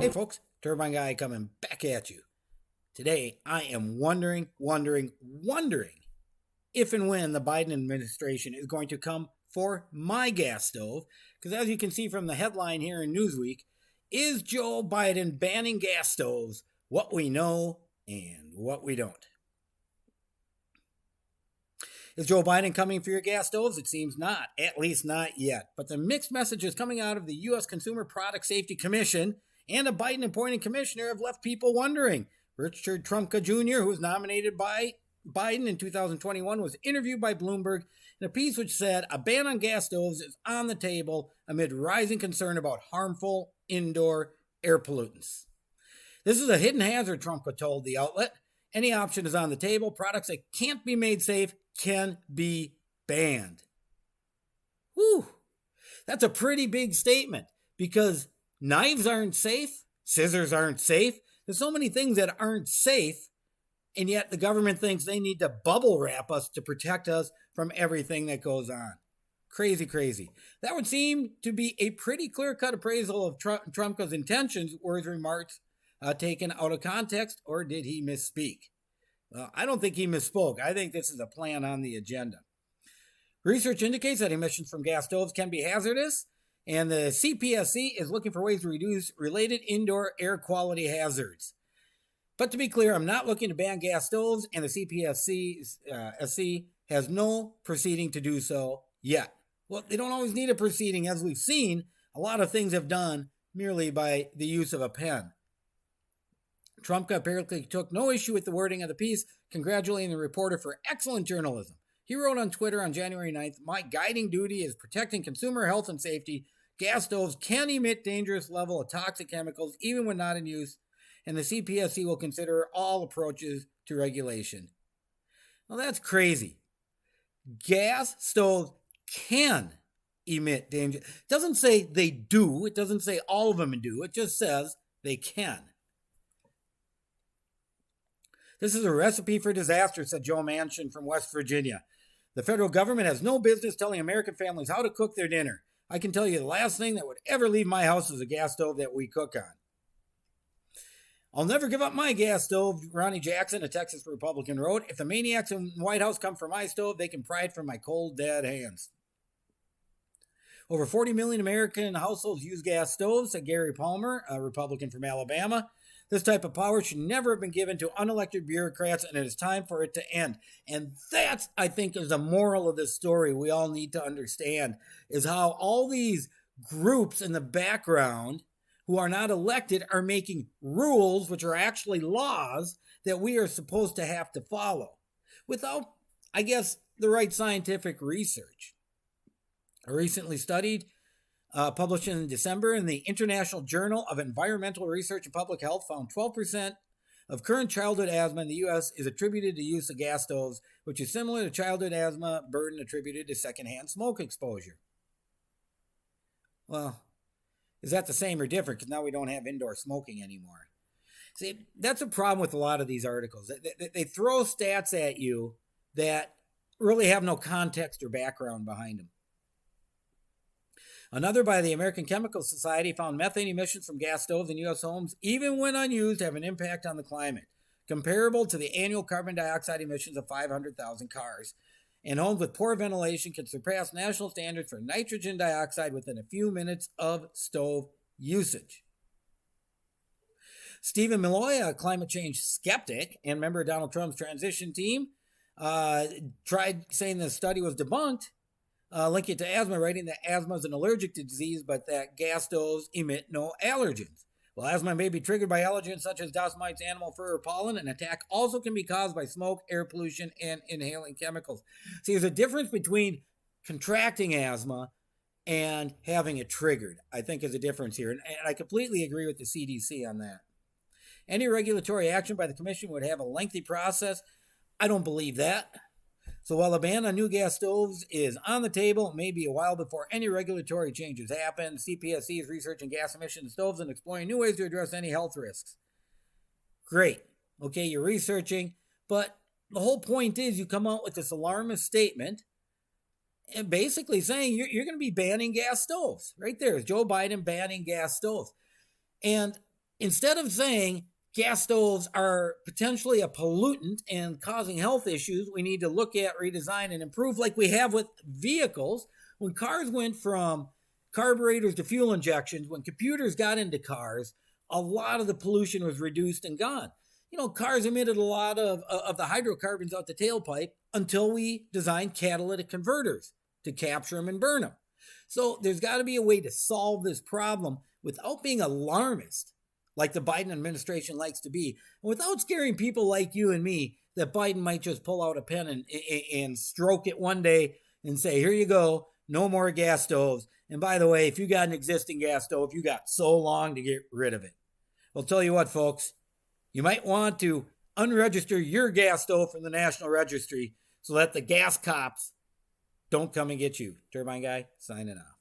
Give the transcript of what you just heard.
Hey folks, Turbine Guy coming back at you. Today I am wondering if and when the Biden administration is going to come for my gas stove. Because as you can see from the headline here in Newsweek, is Joe Biden banning gas stoves? What we know and what we don't. Is Joe Biden coming for your gas stoves? It seems not, at least not yet. But the mixed messages coming out of the U.S. Consumer Product Safety Commission and a Biden appointed commissioner have left people wondering. Richard Trumka Jr., who was nominated by Biden in 2021, was interviewed by Bloomberg in a piece which said a ban on gas stoves is on the table amid rising concern about harmful indoor air pollutants. This is a hidden hazard, Trumka told the outlet. Any option is on the table. Products that can't be made safe can be banned. Whew. That's a pretty big statement because knives aren't safe, scissors aren't safe. There's so many things that aren't safe, and yet the government thinks they need to bubble wrap us to protect us from everything that goes on. Crazy, crazy. That would seem to be a pretty clear-cut appraisal of Trumka's intentions. Were his remarks taken out of context, or did he misspeak? Well, I don't think he misspoke. I think this is a plan on the agenda. Research indicates that emissions from gas stoves can be hazardous, and the CPSC is looking for ways to reduce related indoor air quality hazards. But to be clear, I'm not looking to ban gas stoves, and the CPSC has no proceeding to do so yet. Well, they don't always need a proceeding. As we've seen, a lot of things have done merely by the use of a pen. Trumka apparently took no issue with the wording of the piece, congratulating the reporter for excellent journalism. He wrote on Twitter on January 9th, "My guiding duty is protecting consumer health and safety. Gas stoves can emit dangerous level of toxic chemicals even when not in use, and the CPSC will consider all approaches to regulation." Well, that's crazy. Gas stoves can emit danger. It doesn't say they do. It doesn't say all of them do. It just says they can. This is a recipe for disaster, said Joe Manchin from West Virginia. The federal government has no business telling American families how to cook their dinner. I can tell you the last thing that would ever leave my house is a gas stove that we cook on. I'll never give up my gas stove, Ronnie Jackson, a Texas Republican, wrote. If the maniacs in the White House come for my stove, they can pry it from my cold, dead hands. Over 40 million American households use gas stoves, said Gary Palmer, a Republican from Alabama. This type of power should never have been given to unelected bureaucrats, and it is time for it to end. And that, I think, is the moral of this story we all need to understand, is how all these groups in the background who are not elected are making rules, which are actually laws, that we are supposed to have to follow without, I guess, the right scientific research. A recently studied published in December in the International Journal of Environmental Research and Public Health found 12% of current childhood asthma in the U.S. is attributed to use of gas stoves, which is similar to childhood asthma burden attributed to secondhand smoke exposure. Well, is that the same or different? Because now we don't have indoor smoking anymore. See, that's a problem with a lot of these articles. They throw stats at you that really have no context or background behind them. Another by the American Chemical Society found methane emissions from gas stoves in U.S. homes, even when unused, have an impact on the climate, comparable to the annual carbon dioxide emissions of 500,000 cars. And homes with poor ventilation can surpass national standards for nitrogen dioxide within a few minutes of stove usage. Stephen Milloy, a climate change skeptic and member of Donald Trump's transition team, tried saying the study was debunked, link it to asthma, writing that asthma is an allergic disease, but that gas stoves emit no allergens. Well, asthma may be triggered by allergens such as dust mites, animal fur, or pollen. An attack also can be caused by smoke, air pollution, and inhaling chemicals. See, there's a difference between contracting asthma and having it triggered, I think is a difference here. And I completely agree with the CDC on that. Any regulatory action by the commission would have a lengthy process. I don't believe that. So while a ban on new gas stoves is on the table, it may be a while before any regulatory changes happen. CPSC is researching gas emission stoves and exploring new ways to address any health risks. Great. Okay, you're researching, but the whole point is you come out with this alarmist statement and basically saying you're going to be banning gas stoves. Right there is Joe Biden banning gas stoves. And Instead of saying gas stoves are potentially a pollutant and causing health issues, we need to look at, redesign, and improve like we have with vehicles. When cars went from carburetors to fuel injections, when computers got into cars, a lot of the pollution was reduced and gone. Cars emitted a lot of the hydrocarbons out the tailpipe until we designed catalytic converters to capture them and burn them. So there's got to be a way to solve this problem without being alarmist, like the Biden administration likes to be, and without scaring people like you and me that Biden might just pull out a pen and stroke it one day and say, here you go, no more gas stoves. And by the way, if you got an existing gas stove, you got so long to get rid of it. Well, tell you what, folks, you might want to unregister your gas stove from the National Registry so that the gas cops don't come and get you. Turbine Guy, signing out.